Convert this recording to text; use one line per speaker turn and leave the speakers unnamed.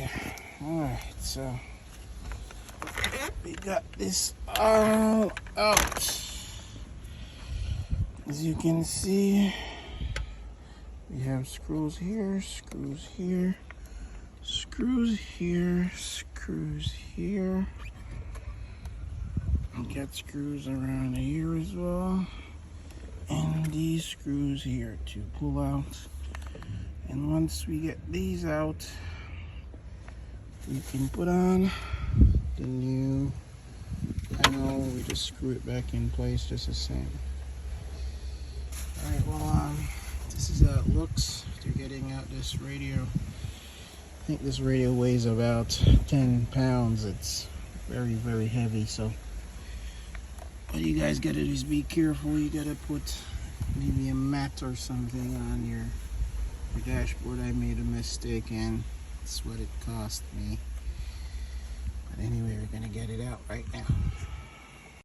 Okay, alright, so we got this all out. As you can see, we have screws here, screws here, screws here, screws here. We got screws around here as well. And these screws here to pull out. And once we get these out, we can put on the new panel. We just screw it back in place just the same. Alright, well, this is how it looks after getting out this radio. I think this radio weighs about 10 pounds. It's very, very heavy, so what you guys gotta do is be careful. You gotta put maybe a mat or something on your dashboard. I made a mistake and that's what it cost me. But anyway, we're gonna get it out right now.